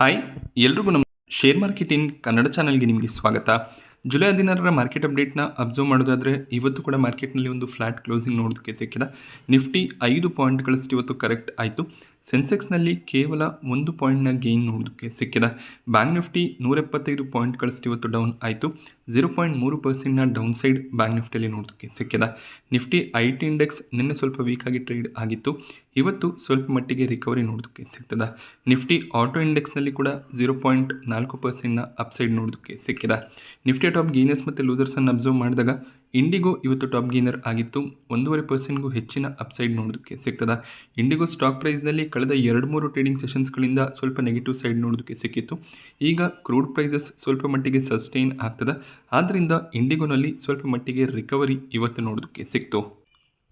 Hi, ಎಲ್ರಿಗೂ ನಮ್ಮ share market in Kannada ಚಾನಲ್ಗೆ ನಿಮಗೆ ಸ್ವಾಗತ. ಜುಲೈ 16ರ ಮಾರ್ಕೆಟ್ ಅಪ್ಡೇಟ್ನ ಅಬ್ಸರ್ವ್ ಮಾಡೋದಾದರೆ ಇವತ್ತು ಕೂಡ ಮಾರ್ಕೆಟ್ನಲ್ಲಿ ಒಂದು ಫ್ಲಾಟ್ ಕ್ಲೋಸಿಂಗ್ ನೋಡೋದಕ್ಕೆ ಸಿಕ್ಕಿದೆ. ನಿಫ್ಟಿ 5 ಪಾಯಿಂಟ್ಗಳಷ್ಟು ಇವತ್ತು ಕರೆಕ್ಟ್ ಆಯಿತು. ಸೆನ್ಸೆಕ್ಸ್ನಲ್ಲಿ ಕೇವಲ 1 ಪಾಯಿಂಟ್ನ ಗೇನ್ ನೋಡೋದಕ್ಕೆ ಸಿಕ್ಕಿದೆ. ಬ್ಯಾಂಕ್ ನಿಫ್ಟಿ 175 ಪಾಯಿಂಟ್ಗಳಷ್ಟು ಇವತ್ತು ಡೌನ್ ಆಯಿತು. 0.3% ಡೌನ್ ಸೈಡ್ ಬ್ಯಾಂಕ್ ನಿಫ್ಟಿಯಲ್ಲಿ ನೋಡೋದಕ್ಕೆ ಸಿಕ್ಕಿದೆ. ನಿಫ್ಟಿ IT ಇಂಡೆಕ್ಸ್ ನಿನ್ನೆ ಸ್ವಲ್ಪ ವೀಕ್ ಆಗಿ ಟ್ರೇಡ್ ಆಗಿತ್ತು. ಇವತ್ತು ಸ್ವಲ್ಪ ಮಟ್ಟಿಗೆ ರಿಕವರಿ ನೋಡೋದಕ್ಕೆ ಸಿಗ್ತದೆ. ನಿಫ್ಟಿ ಆಟೋ ಇಂಡೆಕ್ಸ್ನಲ್ಲಿ ಕೂಡ 0.4% ಅಪ್ಸೈಡ್ ನೋಡೋದಕ್ಕೆ ಸಿಕ್ಕಿದೆ. ನಿಫ್ಟಿ ಟಾಪ್ ಗೇನರ್ಸ್ ಮತ್ತು ಲೂಸರ್ಸನ್ನು ಅಬ್ಸರ್ವ್ ಮಾಡಿದಾಗ ಇಂಡಿಗೋ ಇವತ್ತು ಟಾಪ್ ಗೇನರ್ ಆಗಿತ್ತು. 1.5%ಗೂ ಹೆಚ್ಚಿನ ಅಪ್ಸೈಡ್ ನೋಡೋದಕ್ಕೆ ಸಿಗ್ತದೆ. ಇಂಡಿಗೋ ಸ್ಟಾಕ್ ಪ್ರೈಸ್ನಲ್ಲಿ ಕಳೆದ 2-3 ಟ್ರೇಡಿಂಗ್ ಸೆಷನ್ಸ್ಗಳಿಂದ ಸ್ವಲ್ಪ ನೆಗೆಟಿವ್ ಸೈಡ್ ನೋಡೋದಕ್ಕೆ ಸಿಕ್ಕಿತ್ತು. ಈಗ ಕ್ರೂಡ್ ಪ್ರೈಸಸ್ ಸ್ವಲ್ಪ ಮಟ್ಟಿಗೆ ಸಸ್ಟೈನ್ ಆಗ್ತದೆ. ಆದ್ದರಿಂದ ಇಂಡಿಗೋನಲ್ಲಿ ಸ್ವಲ್ಪ ಮಟ್ಟಿಗೆ ರಿಕವರಿ ಇವತ್ತು ನೋಡೋದಕ್ಕೆ ಸಿಕ್ತು.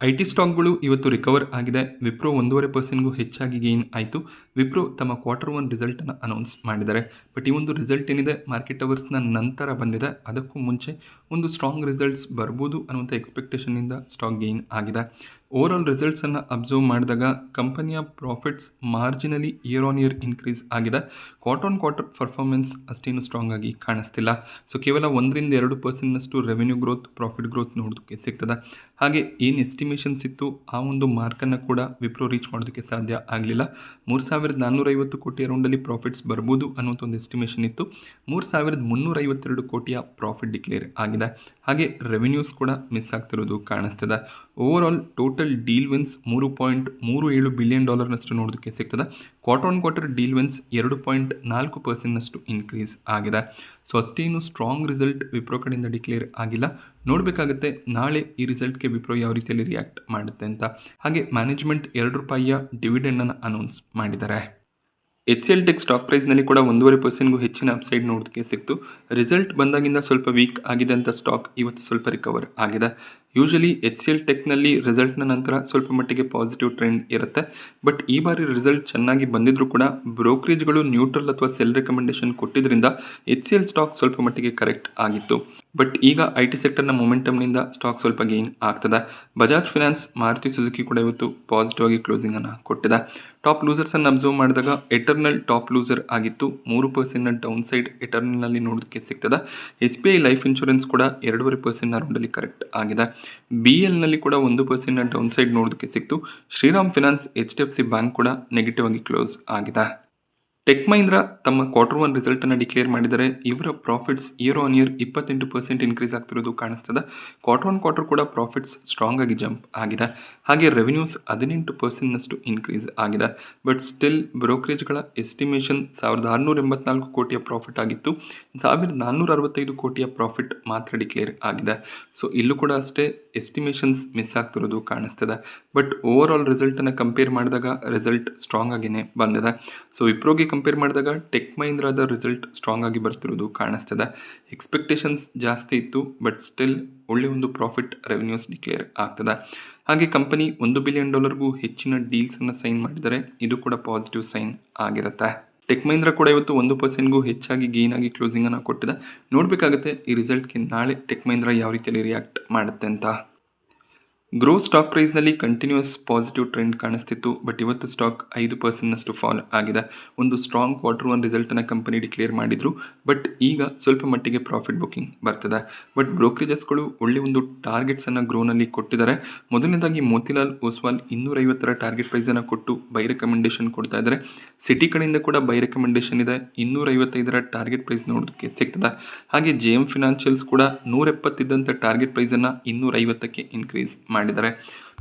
IT ಸ್ಟಾಕ್ಗಳು ಇವತ್ತು ರಿಕವರ್ ಆಗಿದೆ. ವಿಪ್ರೋ 1.5%ಗೂ ಹೆಚ್ಚಾಗಿ ಗೇನ್ ಆಯಿತು. ವಿಪ್ರೋ ತಮ್ಮ Q1 ರಿಸಲ್ಟನ್ನು ಅನೌನ್ಸ್ ಮಾಡಿದ್ದಾರೆ. ಬಟ್ ಈ ಒಂದು ರಿಸಲ್ಟ್ ಏನಿದೆ ಮಾರ್ಕೆಟ್ ಅವರ್ಸ್ನ ನಂತರ ಬಂದಿದೆ. ಅದಕ್ಕೂ ಮುಂಚೆ ಒಂದು ಸ್ಟ್ರಾಂಗ್ ರಿಸಲ್ಟ್ಸ್ ಬರ್ಬೋದು ಅನ್ನುವಂಥ ಎಕ್ಸ್ಪೆಕ್ಟೇಷನ್ನಿಂದ ಸ್ಟಾಕ್ ಗೇನ್ ಆಗಿದೆ. ಓವರಾಲ್ ರಿಸಲ್ಟ್ಸನ್ನು ಅಬ್ಸರ್ವ್ ಮಾಡಿದಾಗ ಕಂಪನಿಯ profits ಮಾರ್ಜಿನಲಿ year on year increase ಆಗಿದೆ. ಕ್ವಾರ್ಟರ್ ಪರ್ಫಾರ್ಮೆನ್ಸ್ ಅಷ್ಟೇನು ಸ್ಟ್ರಾಂಗ್ ಆಗಿ ಕಾಣಿಸ್ತಿಲ್ಲ. ಸೊ ಕೇವಲ 1-2% ರೆವೆನ್ಯೂ ಗ್ರೋತ್, ಪ್ರಾಫಿಟ್ ಗ್ರೋತ್ ನೋಡೋದಕ್ಕೆ ಸಿಗ್ತದೆ. ಹಾಗೆ ಏನು ಎಸ್ಟಿಮೇಷನ್ಸ್ ಇತ್ತು ಆ ಒಂದು ಮಾರ್ಕನ್ನು ಕೂಡ ವಿಪ್ರೋ ರೀಚ್ ಮಾಡೋದಕ್ಕೆ ಸಾಧ್ಯ ಆಗಲಿಲ್ಲ. 3,450 ಕೋಟಿ ಅರೌಂಡಲ್ಲಿ ಪ್ರಾಫಿಟ್ಸ್ ಬರ್ಬೋದು ಅನ್ನೋಂಥ ಒಂದು ಎಸ್ಟಿಮೇಷನ್ ಇತ್ತು. 3,352 ಕೋಟಿಯ ಪ್ರಾಫಿಟ್ ಡಿಕ್ಲೇರ್ ಆಗಿದೆ. ಹಾಗೆ ರೆವೆನ್ಯೂಸ್ ಕೂಡ ಮಿಸ್ ಆಗ್ತಿರೋದು ಕಾಣಿಸ್ತದೆ. Overall total deal wins $3.37 billion ನೋಡೋದಕ್ಕೆ ಸಿಗ್ತದೆ. ಕ್ವಾರ್ಟರ್ ಡೀಲ್ ವಿನ್ಸ್ 2.4% ಇನ್ಕ್ರೀಸ್ ಆಗಿದೆ. ಸೊ ಅಷ್ಟೇನು ಸ್ಟ್ರಾಂಗ್ ರಿಸಲ್ಟ್ ವಿಪ್ರೋ ಕಡೆಯಿಂದ ಡಿಕ್ಲೇರ್ ಆಗಿಲ್ಲ. ನೋಡಬೇಕಾಗುತ್ತೆ ನಾಳೆ ಈ ರಿಸಲ್ಟ್ಗೆ ವಿಪ್ರೋ ಯಾವ ರೀತಿಯಲ್ಲಿ ರಿಯಾಕ್ಟ್ ಮಾಡುತ್ತೆ ಅಂತ. ಹಾಗೆ ಮ್ಯಾನೇಜ್ಮೆಂಟ್ ₹2 ಡಿವಿಡೆಂಡನ್ನು ಅನೌನ್ಸ್ ಮಾಡಿದ್ದಾರೆ. HCL ಟೆಕ್ ಸ್ಟಾಕ್ ಪ್ರೈಸ್ನಲ್ಲಿ ಕೂಡ 1.5%ಗೂ ಹೆಚ್ಚಿನ ಅಪ್ಸೈಡ್ ನೋಡೋದಕ್ಕೆ ಸಿಕ್ತು. ರಿಸಲ್ಟ್ ಬಂದಾಗಿಂದ ಸ್ವಲ್ಪ ವೀಕ್ ಆಗಿದೆ ಅಂತ ಸ್ಟಾಕ್ ಇವತ್ತು ಸ್ವಲ್ಪ ರಿಕವರ್ ಆಗಿದೆ. ಯೂಶಲಿ HCL ಟೆಕ್ನಲ್ಲಿ ರಿಸಲ್ಟ್ನ ನಂತರ ಸ್ವಲ್ಪ ಮಟ್ಟಿಗೆ ಪಾಸಿಟಿವ್ ಟ್ರೆಂಡ್ ಇರುತ್ತೆ. ಬಟ್ ಈ ಬಾರಿ ರಿಸಲ್ಟ್ ಚೆನ್ನಾಗಿ ಬಂದಿದ್ರೂ ಕೂಡ ಬ್ರೋಕರೇಜ್ಗಳು ನ್ಯೂಟ್ರಲ್ ಅಥವಾ ಸೆಲ್ ರೆಕಮೆಂಡೇಶನ್ ಕೊಟ್ಟಿದ್ದರಿಂದ HCL ಸ್ಟಾಕ್ ಸ್ವಲ್ಪ ಮಟ್ಟಿಗೆ ಕರೆಕ್ಟ್ ಆಗಿತ್ತು. ಬಟ್ ಈಗ IT ಸೆಕ್ಟರ್ನ ಮೊಮೆಂಟಮ್ನಿಂದ ಸ್ಟಾಕ್ ಸ್ವಲ್ಪ ಗೇನ್ ಆಗ್ತದೆ. ಬಜಾಜ್ ಫಿನಾನ್ಸ್, ಮಾರುತಿ ಸುಜುಕಿ ಕೂಡ ಇವತ್ತು ಪಾಸಿಟಿವ್ ಆಗಿ ಕ್ಲೋಸಿಂಗನ್ನು ಕೊಟ್ಟಿದೆ. ಟಾಪ್ ಲೂಸರ್ಸನ್ನು ಅಬ್ಸರ್ವ್ ಮಾಡಿದಾಗ ಎಟರ್ನಲ್ ಟಾಪ್ ಲೂಸರ್ ಆಗಿತ್ತು. 3% ಡೌನ್ ಸೈಡ್ ಎಟರ್ನಲ್ನಲ್ಲಿ ನೋಡೋದಕ್ಕೆ ಸಿಗ್ತದೆ. SBI ಲೈಫ್ ಇನ್ಶೂರೆನ್ಸ್ ಕೂಡ 2.5% ಅರೌಂಡಲ್ಲಿ ಕರೆಕ್ಟ್ ಆಗಿದೆ. BLನಲ್ಲಿ ಕೂಡ 1% ಡೌನ್ ಸೈಡ್ ನೋಡೋದಕ್ಕೆ ಸಿಕ್ತು. ಶ್ರೀರಾಮ್ ಫಿನಾನ್ಸ್, HDFC ಬ್ಯಾಂಕ್ ಕೂಡ ನೆಗೆಟಿವ್ ಆಗಿ ಕ್ಲೋಸ್ ಆಗಿದೆ. ಟೆಕ್ ಮಹೀಂದ್ರ ತಮ್ಮ Q1 ರಿಸಲ್ಟನ್ನು ಡಿಕ್ಲೇರ್ ಮಾಡಿದರೆ ಇವರ profits year on year 28% increase ಆಗ್ತಿರೋದು ಕಾಣಿಸ್ತದೆ. ಕ್ವಾರ್ಟರ್ ಕೂಡ ಪ್ರಾಫಿಟ್ಸ್ ಸ್ಟ್ರಾಂಗ್ ಆಗಿ ಜಂಪ್ ಆಗಿದೆ. ಹಾಗೆ ರೆವೆನ್ಯೂಸ್ 18% ಇನ್ಕ್ರೀಸ್ ಆಗಿದೆ. ಬಟ್ ಸ್ಟಿಲ್ ಬ್ರೋಕರೇಜ್ಗಳ ಎಸ್ಟಿಮೇಷನ್ 1,684 ಕೋಟಿಯ ಪ್ರಾಫಿಟ್ ಆಗಿತ್ತು. 1,465 ಕೋಟಿಯ ಪ್ರಾಫಿಟ್ ಮಾತ್ರ ಡಿಕ್ಲೇರ್ ಆಗಿದೆ. ಸೊ ಇಲ್ಲೂ ಕೂಡ ಅಷ್ಟೇ ಎಸ್ಟಿಮೇಷನ್ಸ್ ಮಿಸ್ ಆಗ್ತಿರೋದು ಕಾಣಿಸ್ತದೆ. ಬಟ್ ಓವರ್ ಆಲ್ ರಿಸಲ್ಟನ್ನು ಕಂಪೇರ್ ಮಾಡಿದಾಗ ರಿಸಲ್ಟ್ ಸ್ಟ್ರಾಂಗ್ ಆಗಿನೇ ಬಂದಿದೆ. ಸೊ ವಿಪ್ರೋಗೆ ಕಂಪೇರ್ ಮಾಡಿದಾಗ ಟೆಕ್ ಮಹೀಂದ್ರಾದ ರಿಸಲ್ಟ್ ಸ್ಟ್ರಾಂಗ್ ಆಗಿ ಬರ್ತಿರೋದು ಕಾಣಿಸ್ತದೆ. ಎಕ್ಸ್ಪೆಕ್ಟೇಷನ್ಸ್ ಜಾಸ್ತಿ ಇತ್ತು. ಬಟ್ ಸ್ಟಿಲ್ ಒಳ್ಳೆ ಒಂದು ಪ್ರಾಫಿಟ್ ರೆವೆನ್ಯೂಸ್ ಡಿಕ್ಲೇರ್ ಆಗ್ತದೆ. ಹಾಗೆ ಕಂಪನಿ $1 ಬಿಲಿಯನ್ಗೂ ಹೆಚ್ಚಿನ ಡೀಲ್ಸನ್ನು ಸೈನ್ ಮಾಡಿದರೆ ಇದು ಕೂಡ ಪಾಸಿಟಿವ್ ಸೈನ್ ಆಗಿರುತ್ತೆ. ಟೆಕ್ ಮಹೀಂದ್ರ ಕೂಡ ಇವತ್ತು 1%ಗೂ ಹೆಚ್ಚಾಗಿ ಗೇನ್ ಆಗಿ ಕ್ಲೋಸಿಂಗನ್ನು ಕೊಟ್ಟಿದೆ. ನೋಡಬೇಕಾಗುತ್ತೆ ಈ ರಿಸಲ್ಟ್ಗೆ ನಾಳೆ ಟೆಕ್ ಮಹೀಂದ್ರ ಯಾವ ರೀತಿಯಲ್ಲಿ ರಿಯಾಕ್ಟ್ ಮಾಡುತ್ತೆ ಅಂತ. ಗ್ರೋ ಸ್ಟಾಕ್ ಪ್ರೈಸ್ನಲ್ಲಿ ಕಂಟಿನ್ಯೂಸ್ ಪಾಸಿಟಿವ್ ಟ್ರೆಂಡ್ ಕಾಣಿಸ್ತಿತ್ತು. ಬಟ್ ಇವತ್ತು ಸ್ಟಾಕ್ 5% ಫಾಲ್ ಆಗಿದೆ. ಒಂದು ಸ್ಟ್ರಾಂಗ್ Q1 ರಿಸಲ್ಟನ್ನು ಕಂಪನಿ ಡಿಕ್ಲೇರ್ ಮಾಡಿದ್ರು. ಬಟ್ ಈಗ ಸ್ವಲ್ಪ ಮಟ್ಟಿಗೆ ಪ್ರಾಫಿಟ್ ಬುಕಿಂಗ್ ಬರ್ತದೆ. ಬಟ್ ಬ್ರೋಕರೇಜಸ್ಗಳು ಒಳ್ಳೆ ಒಂದು ಟಾರ್ಗೆಟ್ಸನ್ನು ಗ್ರೋನಲ್ಲಿ ಕೊಟ್ಟಿದ್ದಾರೆ. ಮೊದಲನೇದಾಗಿ ಮೋತಿಲಾಲ್ ಓಸ್ವಾಲ್ 250ರ ಟಾರ್ಗೆಟ್ ಪ್ರೈಸನ್ನು ಕೊಟ್ಟು ಬೈ ರೆಕಮೆಂಡೇಶನ್ ಕೊಡ್ತಾ ಇದ್ದಾರೆ. ಸಿಟಿ ಕಡೆಯಿಂದ ಕೂಡ ಬೈ ರೆಕಮೆಂಡೇಶನ್ ಇದೆ. 255ರ ಟಾರ್ಗೆಟ್ ಪ್ರೈಸ್ ನೋಡೋದಕ್ಕೆ ಸಿಗ್ತದೆ. ಹಾಗೆ JM ಫಿನಾನ್ಷಿಯಲ್ಸ್ ಕೂಡ 170 ಇದ್ದಂಥ ಟಾರ್ಗೆಟ್ ಪ್ರೈಸನ್ನು 250ಕ್ಕೆ ಇನ್ಕ್ರೀಸ್ ಮಾಡಿದ್ದಾರೆ.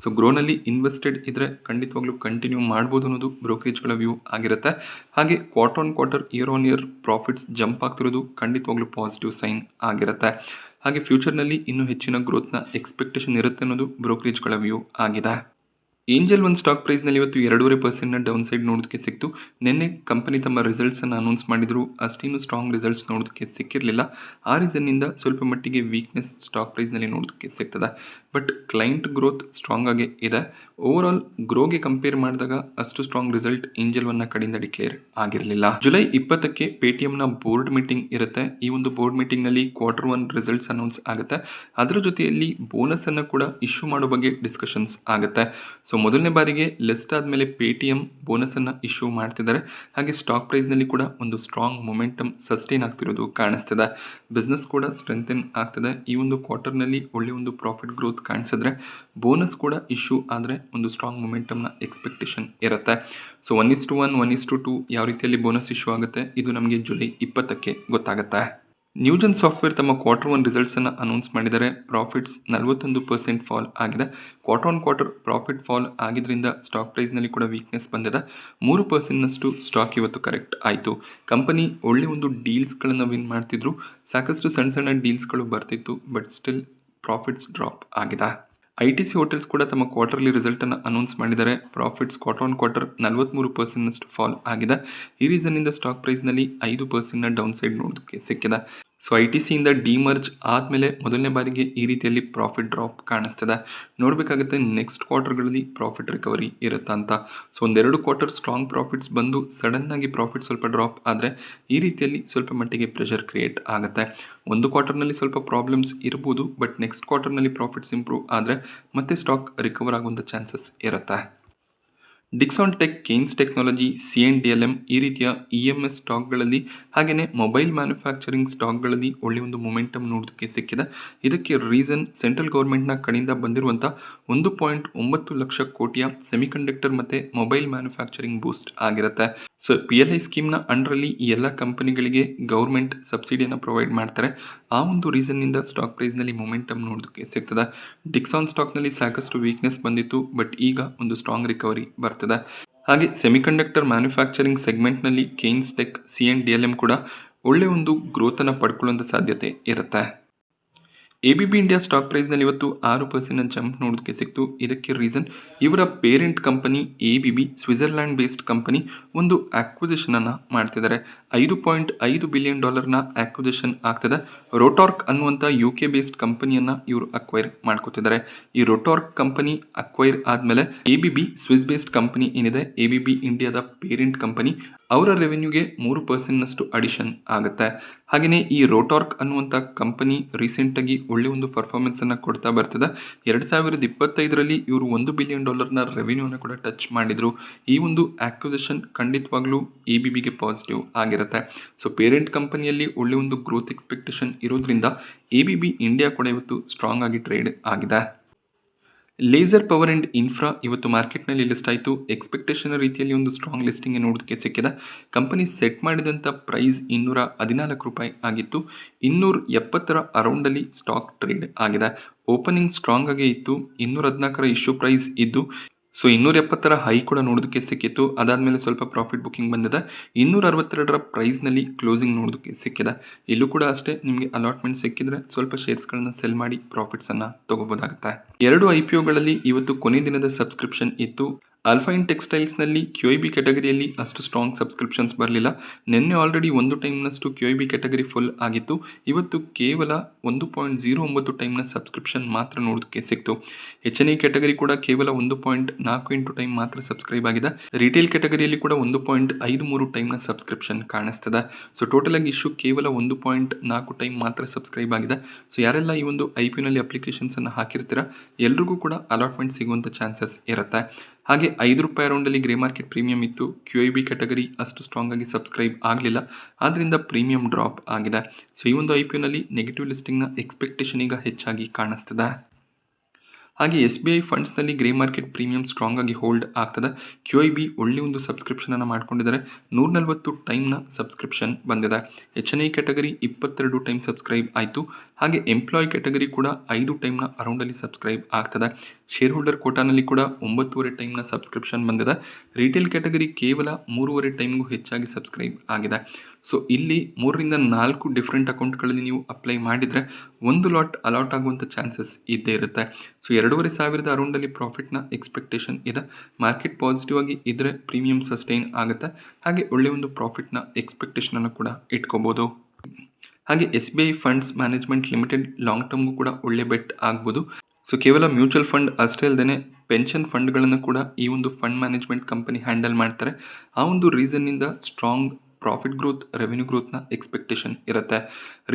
ಸೊ ಗ್ರೋನಲ್ಲಿ ಇನ್ವೆಸ್ಟೆಡ್ ಇದ್ರೆ ಖಂಡಿತವಾಗ್ಲೂ ಕಂಟಿನ್ಯೂ ಮಾಡ್ಬೋದು ಅನ್ನೋದು ಬ್ರೋಕರೇಜ್ಗಳ ವ್ಯೂ ಆಗಿರುತ್ತೆ. ಹಾಗೆ quarter year on year profits jump ಆಗ್ತಿರೋದು ಖಂಡಿತವಾಗ್ಲೂ ಪಾಸಿಟಿವ್ ಸೈನ್ ಆಗಿರುತ್ತೆ. ಹಾಗೆ ಫ್ಯೂಚರ್ನಲ್ಲಿ ಇನ್ನೂ ಹೆಚ್ಚಿನ ಗ್ರೋತ್ನ ಎಕ್ಸ್ಪೆಕ್ಟೇಷನ್ ಇರುತ್ತೆ ಅನ್ನೋದು ಬ್ರೋಕರೇಜ್ಗಳ ವ್ಯೂ ಆಗಿದೆ. ಏಂಜಲ್ ಒನ್ ಸ್ಟಾಕ್ ಪ್ರೈಸ್ನಲ್ಲಿ ಇವತ್ತು 2.5% ಡೌನ್ ಸೈಡ್ ನೋಡೋದಕ್ಕೆ ಸಿಕ್ತು. ನಿನ್ನೆ ಕಂಪನಿ ತಮ್ಮ ರಿಸಲ್ಟ್ಸನ್ನು ಅನೌನ್ಸ್ ಮಾಡಿದ್ರು. ಅಷ್ಟೇನು ಸ್ಟ್ರಾಂಗ್ ರಿಸಲ್ಟ್ಸ್ ನೋಡೋದಕ್ಕೆ ಸಿಕ್ಕಿರಲಿಲ್ಲ. ಆ ರೀಸನ್ನಿಂದ ಸ್ವಲ್ಪ ಮಟ್ಟಿಗೆ ವೀಕ್ನೆಸ್ ಸ್ಟಾಕ್ ಪ್ರೈಸ್ನಲ್ಲಿ ನೋಡೋದಕ್ಕೆ ಸಿಗ್ತದೆ. ಬಟ್ ಕ್ಲೈಂಟ್ ಗ್ರೋತ್ ಸ್ಟ್ರಾಂಗ್ ಆಗಿ ಇದೆ. ಓವರ್ ಆಲ್ ಗ್ರೋಗೆ ಕಂಪೇರ್ ಮಾಡಿದಾಗ ಅಷ್ಟು ಸ್ಟ್ರಾಂಗ್ ರಿಸಲ್ಟ್ ಏಂಜಲ್ ಒನ್ನ ಕಡೆಯಿಂದ ಡಿಕ್ಲೇರ್ ಆಗಿರಲಿಲ್ಲ. ಜುಲೈ 20ಕ್ಕೆ ಪೇಟಿಎಂನ ಬೋರ್ಡ್ ಮೀಟಿಂಗ್ ಇರುತ್ತೆ. ಈ ಒಂದು ಬೋರ್ಡ್ ಮೀಟಿಂಗ್ನಲ್ಲಿ Q1 ರಿಸಲ್ಟ್ಸ್ ಅನೌನ್ಸ್ ಆಗುತ್ತೆ. ಅದರ ಜೊತೆಯಲ್ಲಿ ಬೋನಸ್ ಅನ್ನು ಕೂಡ ಇಶ್ಯೂ ಮಾಡೋ ಬಗ್ಗೆ ಡಿಸ್ಕಷನ್ಸ್ ಆಗುತ್ತೆ. ಸೊ ಮೊದಲನೇ ಬಾರಿಗೆ ಲಿಸ್ಟ್ ಆದಮೇಲೆ ಪೇಟಿಎಂ ಬೋನಸನ್ನು ಇಶ್ಯೂ ಮಾಡ್ತಿದ್ದಾರೆ. ಹಾಗೆ ಸ್ಟಾಕ್ ಪ್ರೈಸ್ನಲ್ಲಿ ಕೂಡ ಒಂದು ಸ್ಟ್ರಾಂಗ್ ಮೊಮೆಂಟಮ್ ಸಸ್ಟೈನ್ ಆಗ್ತಿರೋದು ಕಾಣಿಸ್ತಿದೆ. ಬಿಸ್ನೆಸ್ ಕೂಡ ಸ್ಟ್ರೆಂಥನ್ ಆಗ್ತಿದೆ. ಈ ಒಂದು ಕ್ವಾರ್ಟರ್ನಲ್ಲಿ ಒಳ್ಳೆ ಒಂದು ಪ್ರಾಫಿಟ್ ಗ್ರೋತ್ ಕಾಣಿಸಿದ್ರೆ ಬೋನಸ್ ಕೂಡ ಇಶ್ಯೂ ಆದರೆ ಒಂದು ಸ್ಟ್ರಾಂಗ್ ಮೊಮೆಂಟಮ್ನ ಎಕ್ಸ್ಪೆಕ್ಟೇಷನ್ ಇರುತ್ತೆ. ಸೊ 1:1, 1:2 ಯಾವ ರೀತಿಯಲ್ಲಿ ಬೋನಸ್ ಇಶ್ಯೂ ಆಗುತ್ತೆ ಇದು ನಮಗೆ ಜುಲೈ 20ಕ್ಕೆ ಗೊತ್ತಾಗುತ್ತೆ. ನ್ಯೂಜನ್ ಸಾಫ್ಟ್ವೇರ್ ತಮ್ಮ Q1 ರಿಸಲ್ಟ್ಸನ್ನು ಅನೌನ್ಸ್ ಮಾಡಿದ್ದಾರೆ. ಪ್ರಾಫಿಟ್ಸ್ 41% ಫಾಲ್ ಆಗಿದೆ. ಕ್ವಾರ್ಟರ್ ಪ್ರಾಫಿಟ್ ಫಾಲ್ ಆಗಿದ್ದರಿಂದ ಸ್ಟಾಕ್ ಪ್ರೈಸ್ನಲ್ಲಿ ಕೂಡ ವೀಕ್ನೆಸ್ ಬಂದಿದೆ. 3%ನಷ್ಟು ಸ್ಟಾಕ್ ಇವತ್ತು ಕರೆಕ್ಟ್ ಆಯಿತು. ಕಂಪನಿ ಒಳ್ಳೆ ಒಂದು ಡೀಲ್ಸ್ಗಳನ್ನು ವಿನ್ ಮಾಡ್ತಿದ್ರು. ಸಾಕಷ್ಟು ಸಣ್ಣ ಡೀಲ್ಸ್ಗಳು ಬರ್ತಿತ್ತು, ಬಟ್ ಸ್ಟಿಲ್ ಪ್ರಾಫಿಟ್ಸ್ ಡ್ರಾಪ್ ಆಗಿದೆ. ITC ಹೋಟೆಲ್ಸ್ ಕೂಡ ತಮ್ಮ ಕ್ವಾರ್ಟರ್ಲಿ ರಿಸಲ್ಟನ್ನು ಅನೌನ್ಸ್ ಮಾಡಿದ್ದಾರೆ. ಪ್ರಾಫಿಟ್ಸ್ ಕ್ವಾರ್ಟರ್ 43%ನಷ್ಟು ಫಾಲ್ ಆಗಿದೆ. ಈ ರೀಸನ್ನಿಂದ ಸ್ಟಾಕ್ ಪ್ರೈಸ್ನಲ್ಲಿ 5%ನ ಡೌನ್ ಸೈಡ್ ನೋಡೋದಕ್ಕೆ ಸಿಕ್ಕಿದೆ. ಸೊ ITCಯಿಂದ ಡಿಮರ್ಜ್ ಆದಮೇಲೆ ಮೊದಲನೇ ಬಾರಿಗೆ ಈ ರೀತಿಯಲ್ಲಿ ಪ್ರಾಫಿಟ್ ಡ್ರಾಪ್ ಕಾಣಿಸ್ತಿದೆ. ನೋಡಬೇಕಾಗುತ್ತೆ ನೆಕ್ಸ್ಟ್ ಕ್ವಾರ್ಟರ್ಗಳಲ್ಲಿ ಪ್ರಾಫಿಟ್ ರಿಕವರಿ ಇರುತ್ತಾ ಅಂತ. ಸೊ ಒಂದೆರಡು ಕ್ವಾರ್ಟರ್ ಸ್ಟ್ರಾಂಗ್ ಪ್ರಾಫಿಟ್ಸ್ ಬಂದು ಸಡನ್ನಾಗಿ ಪ್ರಾಫಿಟ್ ಸ್ವಲ್ಪ ಡ್ರಾಪ್ ಆದರೆ ಈ ರೀತಿಯಲ್ಲಿ ಸ್ವಲ್ಪ ಮಟ್ಟಿಗೆ ಪ್ರೆಷರ್ ಕ್ರಿಯೇಟ್ ಆಗುತ್ತೆ. ಒಂದು ಕ್ವಾರ್ಟರ್ನಲ್ಲಿ ಸ್ವಲ್ಪ ಪ್ರಾಬ್ಲಮ್ಸ್ ಇರ್ಬೋದು, ಬಟ್ ನೆಕ್ಸ್ಟ್ ಕ್ವಾರ್ಟರ್ನಲ್ಲಿ ಪ್ರಾಫಿಟ್ಸ್ ಇಂಪ್ರೂವ್ ಆದರೆ ಮತ್ತೆ ಸ್ಟಾಕ್ ರಿಕವರ್ ಆಗುವಂಥ ಚಾನ್ಸಸ್ ಇರುತ್ತೆ. ಡಿಕ್ಸಾನ್ ಟೆಕ್, ಕೇನ್ಸ್ ಟೆಕ್ನಾಲಜಿ, CNDLM ಈ ರೀತಿಯ EMS ಸ್ಟಾಕ್ಗಳಲ್ಲಿ ಹಾಗೆಯೇ ಮೊಬೈಲ್ ಮ್ಯಾನುಫ್ಯಾಕ್ಚರಿಂಗ್ ಸ್ಟಾಕ್ಗಳಲ್ಲಿ ಒಳ್ಳೆಯ ಒಂದು ಮೊಮೆಂಟಮ್ ನೋಡೋದಕ್ಕೆ ಸಿಕ್ಕಿದೆ. ಇದಕ್ಕೆ ರೀಸನ್ ಸೆಂಟ್ರಲ್ ಗೌರ್ಮೆಂಟ್ನ ಕಡೆಯಿಂದ ಬಂದಿರುವಂಥ 1.9 ಲಕ್ಷ ಕೋಟಿಯ ಸೆಮಿಕಂಡಕ್ಟರ್ ಮತ್ತು ಮೊಬೈಲ್ ಮ್ಯಾನುಫ್ಯಾಕ್ಚರಿಂಗ್ ಬೂಸ್ಟ್ ಆಗಿರುತ್ತೆ. ಸೊ PLI ಸ್ಕೀಮ್ನ ಅಂಡರಲ್ಲಿ ಈ ಎಲ್ಲ ಕಂಪನಿಗಳಿಗೆ ಗೌರ್ಮೆಂಟ್ ಸಬ್ಸಿಡಿಯನ್ನು ಪ್ರೊವೈಡ್ ಮಾಡ್ತಾರೆ. ಆ ಒಂದು ರೀಸನ್ನಿಂದ ಸ್ಟಾಕ್ ಪ್ರೈಸ್ನಲ್ಲಿ ಮೊಮೆಂಟಮ್ ನೋಡೋದಕ್ಕೆ ಸಿಗ್ತದೆ. ಡಿಕ್ಸಾನ್ ಸ್ಟಾಕ್ನಲ್ಲಿ ಸಾಕಷ್ಟು ವೀಕ್ನೆಸ್ ಬಂದಿತ್ತು, ಬಟ್ ಈಗ ಒಂದು ಸ್ಟ್ರಾಂಗ್ ರಿಕವರಿ ಬರ್ತದೆ. ಹಾಗೆ ಸೆಮಿಕಂಡಕ್ಟರ್ ಮ್ಯಾನುಫ್ಯಾಕ್ಚರಿಂಗ್ ಸೆಗ್ಮೆಂಟ್ನಲ್ಲಿ ಕೇನ್ಸ್ ಟೆಕ್, CNDLM ಕೂಡ ಒಳ್ಳೆ ಒಂದು ಗ್ರೋತನ್ನು ಪಡ್ಕೊಳ್ಳುವಂಥ ಸಾಧ್ಯತೆ ಇರುತ್ತೆ. ABB ಇಂಡಿಯಾ ಸ್ಟಾಕ್ ಪ್ರೈಸ್ನಲ್ಲಿ ಇವತ್ತು 6% ಜಂಪ್ ನೋಡೋದಕ್ಕೆ ಸಿಕ್ತು. ಇದಕ್ಕೆ ರೀಸನ್ ಇವರ parent company ABB Switzerland based company ಒಂದು ಆಕ್ವಿಸಿಷನನ್ನು ಮಾಡ್ತಿದ್ದಾರೆ. $5.5 ಬಿಲಿಯನ್ ಆಕ್ವಿಸಿಷನ್ ಆಗ್ತದೆ. ರೋಟಾರ್ಕ್ ಅನ್ನುವಂಥ UK ಬೇಸ್ಡ್ ಕಂಪನಿಯನ್ನು ಇವರು ಅಕ್ವೈರ್ ಮಾಡ್ಕೋತಿದ್ದಾರೆ. ಈ ರೋಟಾರ್ಕ್ ಕಂಪನಿ ಅಕ್ವೈರ್ ಆದಮೇಲೆ ABB ಸ್ವಿಸ್ ಬೇಸ್ಡ್ ಕಂಪನಿ ಏನಿದೆ, ABB ಇಂಡಿಯಾದ ಪೇರೆಂಟ್ ಕಂಪನಿ, ಅವರ ರೆವೆನ್ಯೂಗೆ 3%ನಷ್ಟು ಅಡಿಷನ್ ಆಗುತ್ತೆ. ಹಾಗೆಯೇ ಈ ರೋಟಾರ್ಕ್ ಅನ್ನುವಂಥ ಕಂಪನಿ ರೀಸೆಂಟಾಗಿ ಒಳ್ಳೆ ಒಂದು ಪರ್ಫಾರ್ಮೆನ್ಸನ್ನು ಕೊಡ್ತಾ ಬರ್ತದೆ. 2025ರಲ್ಲಿ ಇವರು $1 ಬಿಲಿಯನ್ ರೆವೆನ್ಯೂನ ಕೂಡ ಟಚ್ ಮಾಡಿದರು. ಈ ಒಂದು ಆಕ್ವಿಸಿಷನ್ ಖಂಡಿತವಾಗ್ಲೂ ABBಗೆ ಪಾಸಿಟಿವ್ ಆಗಿರುತ್ತೆ. ಸೊ ಪೇರೆಂಟ್ ಕಂಪನಿಯಲ್ಲಿ ಒಳ್ಳೆ ಒಂದು ಗ್ರೋತ್ ಎಕ್ಸ್ಪೆಕ್ಟೇಷನ್ ಇರೋದ್ರಿಂದ ABB ಇಂಡಿಯಾ ಕೂಡ ಇವತ್ತು ಸ್ಟ್ರಾಂಗ್ ಆಗಿ ಟ್ರೇಡ್ ಆಗಿದೆ. ಲೇಸರ್ ಪವರ್ ಆ್ಯಂಡ್ ಇನ್ಫ್ರಾ ಇವತ್ತು ಮಾರ್ಕೆಟ್ನಲ್ಲಿ ಲಿಸ್ಟ್ ಆಯಿತು. ಎಕ್ಸ್ಪೆಕ್ಟೇಷನ್ ರೀತಿಯಲ್ಲಿ ಒಂದು ಸ್ಟ್ರಾಂಗ್ ಲಿಸ್ಟಿಂಗ್ ನೋಡೋದಕ್ಕೆ ಸಿಕ್ಕಿದೆ. ಕಂಪನಿ ಸೆಟ್ ಮಾಡಿದಂಥ ಪ್ರೈಸ್ $214 ಆಗಿತ್ತು. 270 ಅರೌಂಡಲ್ಲಿ ಸ್ಟಾಕ್ ಟ್ರೇಡ್ ಆಗಿದೆ. ಓಪನಿಂಗ್ ಸ್ಟ್ರಾಂಗ್ ಆಗೇ ಇತ್ತು. 214 ಇಶ್ಯೂ ಪ್ರೈಸ್ ಇದ್ದು, ಸೊ 270 ಹೈ ಕೂಡ ನೋಡೋದಕ್ಕೆ ಸಿಕ್ಕಿತ್ತು. ಅದಾದಮೇಲೆ ಸ್ವಲ್ಪ ಪ್ರಾಫಿಟ್ ಬುಕ್ಕಿಂಗ್ ಬಂದಿದೆ. 262 ಪ್ರೈಸ್ನಲ್ಲಿ ಕ್ಲೋಸಿಂಗ್ ನೋಡೋದಕ್ಕೆ ಸಿಕ್ಕಿದೆ. ಇಲ್ಲೂ ಕೂಡ ಅಷ್ಟೇ, ನಿಮಗೆ ಅಲಾಟ್ಮೆಂಟ್ ಸಿಕ್ಕಿದ್ರೆ ಸ್ವಲ್ಪ ಶೇರ್ಸ್ಗಳನ್ನು ಸೆಲ್ ಮಾಡಿ ಪ್ರಾಫಿಟ್ಸನ್ನು ತಗೋಬೋದಾಗುತ್ತೆ. 2 IPOಗಳಲ್ಲಿ ಇವತ್ತು ಕೊನೆ ದಿನದ ಸಬ್ಸ್ಕ್ರಿಪ್ಷನ್ ಇತ್ತು. ಆಲ್ಫೈನ್ ಟೆಕ್ಸ್ಟೈಲ್ಸ್ನಲ್ಲಿ QIB ಕ್ಯಾಟಗರಿಯಲ್ಲಿ ಅಷ್ಟು ಸ್ಟ್ರಾಂಗ್ ಸಬ್ಸ್ಕ್ರಿಪ್ಷನ್ಸ್ ಬರಲಿಲ್ಲ. ನಿನ್ನೆ ಆಲ್ರೆಡಿ ಒಂದು ಟೈಮ್ನಷ್ಟು QIB ಕ್ಯಾಟಗರಿ ಫುಲ್ ಆಗಿತ್ತು. ಇವತ್ತು ಕೇವಲ 1.09 ಟೈಮ್ನ ಸಬ್ಸ್ಕ್ರಿಪ್ಷನ್ ಮಾತ್ರ ನೋಡೋದಕ್ಕೆ ಸಿಕ್ತು. HNI ಕ್ಯಾಟಗರಿ ಕೂಡ ಕೇವಲ 1.48 ಟೈಮ್ ಮಾತ್ರ ಸಬ್ಸ್ಕ್ರೈಬ್ ಆಗಿದೆ. ರಿಟೇಲ್ ಕ್ಯಾಟಗರಿಯಲ್ಲಿ ಕೂಡ 1.53 ಟೈಮ್ನ ಸಬ್ಸ್ಕ್ರಿಪ್ಷನ್ ಕಾಣಿಸ್ತದೆ. ಸೊ ಟೋಟಲ್ ಆಗಿ ಇಶ್ಯೂ ಕೇವಲ 1.4 ಟೈಮ್ ಮಾತ್ರ ಸಬ್ಸ್ಕ್ರೈಬ್ ಆಗಿದೆ. ಸೊ ಯಾರೆಲ್ಲ ಈ ಒಂದು IPOನಲ್ಲಿ ಅಪ್ಲಿಕೇಶನ್ಸನ್ನು ಹಾಕಿರ್ತೀರ ಎಲ್ರಿಗೂ ಕೂಡ ಅಲಾಟ್ಮೆಂಟ್ ಸಿಗುವಂಥ ಚಾನ್ಸಸ್ ಇರುತ್ತೆ. ಹಾಗೆ ₹5 ಅರೌಂಡಲ್ಲಿ ಗ್ರೇ ಮಾರ್ಕೆಟ್ ಪ್ರೀಮಿಯಂ ಇತ್ತು. QIB ಕ್ಯಾಟಗರಿ ಅಷ್ಟು ಸ್ಟ್ರಾಂಗ್ ಆಗಿ ಸಬ್ಸ್ಕ್ರೈಬ್ ಆಗಲಿಲ್ಲ, ಆದ್ದರಿಂದ ಪ್ರೀಮಿಯಂ ಡ್ರಾಪ್ ಆಗಿದೆ. ಸೊ ಈ ಒಂದು IPOನಲ್ಲಿ ನೆಗೆಟಿವ್ ಲಿಸ್ಟಿಂಗ್ನ ಎಕ್ಸ್ಪೆಕ್ಟೇಷನ್ ಈಗ ಹೆಚ್ಚಾಗಿ ಕಾಣಿಸ್ತದೆ. ಹಾಗೆ SBI ಫಂಡ್ಸ್ನಲ್ಲಿ ಗ್ರೇ ಮಾರ್ಕೆಟ್ ಪ್ರೀಮಿಯಂ ಸ್ಟ್ರಾಂಗ್ ಆಗಿ ಹೋಲ್ಡ್ ಆಗ್ತದೆ. QIB ಒಳ್ಳೆ ಒಂದು ಸಬ್ಸ್ಕ್ರಿಪ್ಷನನ್ನು ಮಾಡ್ಕೊಂಡಿದ್ದಾರೆ. 140 ಟೈಮ್ನ ಸಬ್ಸ್ಕ್ರಿಪ್ಷನ್ ಬಂದಿದೆ. HNI ಕ್ಯಾಟಗರಿ 22 ಟೈಮ್ ಸಬ್ಸ್ಕ್ರೈಬ್ ಆಯಿತು. ಹಾಗೆ ಎಂಪ್ಲಾಯ್ ಕ್ಯಾಟಗರಿ ಕೂಡ 5 ಟೈಮ್ನ ಅರೌಂಡಲ್ಲಿ ಸಬ್ಸ್ಕ್ರೈಬ್ ಆಗ್ತದೆ. ಶೇರ್ ಹೋಲ್ಡರ್ ಕೋಟಾನಲ್ಲಿ ಕೂಡ 9.5 ಟೈಮ್ನ ಸಬ್ಸ್ಕ್ರಿಪ್ಷನ್ ಬಂದಿದೆ. ರಿಟೇಲ್ ಕ್ಯಾಟಗರಿ ಕೇವಲ 3.5 ಟೈಮ್ಗೂ ಹೆಚ್ಚಾಗಿ ಸಬ್ಸ್ಕ್ರೈಬ್ ಆಗಿದೆ. ಸೊ ಇಲ್ಲಿ 3ರಿಂದ 4 ಡಿಫ್ರೆಂಟ್ ಅಕೌಂಟ್ಗಳಲ್ಲಿ ನೀವು ಅಪ್ಲೈ ಮಾಡಿದರೆ ಒಂದು ಲಾಟ್ ಅಲಾಟ್ ಆಗುವಂಥ ಚಾನ್ಸಸ್ ಇದ್ದೇ ಇರುತ್ತೆ. ಸೊ 2,500 ಅರೌಂಡಲ್ಲಿ ಪ್ರಾಫಿಟ್ನ ಎಕ್ಸ್ಪೆಕ್ಟೇಷನ್ ಇದೆ. ಮಾರ್ಕೆಟ್ ಪಾಸಿಟಿವ್ ಆಗಿ ಇದ್ದರೆ ಪ್ರೀಮಿಯಂ ಸಸ್ಟೈನ್ ಆಗುತ್ತೆ. ಹಾಗೆ ಒಳ್ಳೆಯ ಒಂದು ಪ್ರಾಫಿಟ್ನ ಎಕ್ಸ್ಪೆಕ್ಟೇಷನನ್ನು ಕೂಡ ಇಟ್ಕೋಬೋದು. ಹಾಗೆ SBI funds management limited long ಟರ್ಮ್ಗೂ ಕೂಡ ಒಳ್ಳೆ ಬೆಟ್ ಆಗ್ಬೋದು. ಸೊ ಕೇವಲ ಮ್ಯೂಚುವಲ್ ಫಂಡ್ ಅಷ್ಟೇ ಅಲ್ಲದೆ ಪೆನ್ಷನ್ ಫಂಡ್ಗಳನ್ನು ಕೂಡ ಈ ಒಂದು ಫಂಡ್ ಮ್ಯಾನೇಜ್ಮೆಂಟ್ ಕಂಪನಿ ಹ್ಯಾಂಡಲ್ ಮಾಡ್ತಾರೆ. ಆ ಒಂದು ರೀಸನ್ನಿಂದ ಸ್ಟ್ರಾಂಗ್ ಪ್ರಾಫಿಟ್ ಗ್ರೋತ್, ರೆವೆನ್ಯೂ ಗ್ರೋತ್ನ ಎಕ್ಸ್ಪೆಕ್ಟೇಷನ್ ಇರುತ್ತೆ.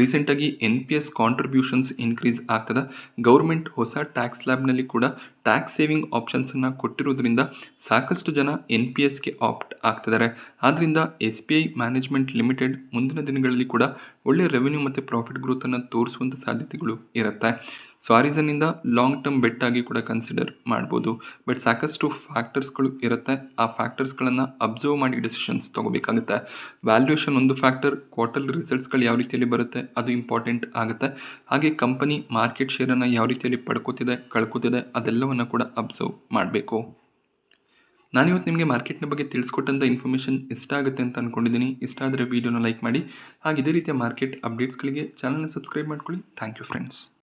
ರೀಸೆಂಟಾಗಿ NPS ಕಾಂಟ್ರಿಬ್ಯೂಷನ್ಸ್ ಇನ್ಕ್ರೀಸ್ ಆಗ್ತದೆ. ಗೌರ್ಮೆಂಟ್ ಹೊಸ ಟ್ಯಾಕ್ಸ್ ಸ್ಲ್ಯಾಬ್ನಲ್ಲಿ ಕೂಡ ಟ್ಯಾಕ್ಸ್ ಸೇವಿಂಗ್ ಆಪ್ಷನ್ಸನ್ನು ಕೊಟ್ಟಿರೋದ್ರಿಂದ ಸಾಕಷ್ಟು ಜನ NPSಗೆ ಆಪ್ಟ್ ಆಗ್ತಿದ್ದಾರೆ. ಆದ್ದರಿಂದ SBI ಮ್ಯಾನೇಜ್ಮೆಂಟ್ ಲಿಮಿಟೆಡ್ ಮುಂದಿನ ದಿನಗಳಲ್ಲಿ ಕೂಡ ಒಳ್ಳೆ ರೆವೆನ್ಯೂ ಮತ್ತು ಪ್ರಾಫಿಟ್ ಗ್ರೋತನ್ನು ತೋರಿಸುವಂಥ ಸಾಧ್ಯತೆಗಳು ಇರುತ್ತೆ. ಸೊ ಆ ರೀಸನ್ನಿಂದ ಲಾಂಗ್ ಟರ್ಮ್ ಬೆಟ್ ಆಗಿ ಕೂಡ ಕನ್ಸಿಡರ್ ಮಾಡ್ಬೋದು. ಬಟ್ ಸಾಕಷ್ಟು ಫ್ಯಾಕ್ಟರ್ಸ್ಗಳು ಇರುತ್ತೆ. ಆ ಫ್ಯಾಕ್ಟರ್ಸ್ಗಳನ್ನು ಅಬ್ಸರ್ವ್ ಮಾಡಿ ಡಿಸಿಷನ್ಸ್ ತೊಗೋಬೇಕಾಗುತ್ತೆ. ವ್ಯಾಲ್ಯೂಯೇಷನ್ ಒಂದು ಫ್ಯಾಕ್ಟರ್, ಕ್ವಾರ್ಟರ್ಲಿ ರಿಸಲ್ಟ್ಸ್ಗಳು ಯಾವ ರೀತಿಯಲ್ಲಿ ಬರುತ್ತೆ ಅದು ಇಂಪಾರ್ಟೆಂಟ್ ಆಗುತ್ತೆ. ಹಾಗೆ ಕಂಪನಿ ಮಾರ್ಕೆಟ್ ಶೇರನ್ನು ಯಾವ ರೀತಿಯಲ್ಲಿ ಪಡ್ಕೋತಿದೆ, ಕಳ್ಕೊತಿದೆ ಅದೆಲ್ಲವನ್ನು ಕೂಡ ಅಬ್ಸರ್ವ್ ಮಾಡಬೇಕು. ನಾನಿವತ್ತು ನಿಮಗೆ ಮಾರ್ಕೆಟ್ನ ಬಗ್ಗೆ ತಿಳಿಸ್ಕೊಟ್ಟಂಥ ಇನ್ಫಾರ್ಮೇಷನ್ ಇಷ್ಟ ಆಗುತ್ತೆ ಅಂತ ಅಂದ್ಕೊಂಡಿದ್ದೀನಿ. ಇಷ್ಟ ಆದರೆ ವೀಡಿಯೋನ ಲೈಕ್ ಮಾಡಿ. ಹಾಗೆ ಇದೇ ರೀತಿಯ ಮಾರ್ಕೆಟ್ ಅಪ್ಡೇಟ್ಸ್ಗಳಿಗೆ ಚಾನಲ್ನ ಸಬ್ಸ್ಕ್ರೈಬ್ ಮಾಡ್ಕೊಳ್ಳಿ. Thank you friends.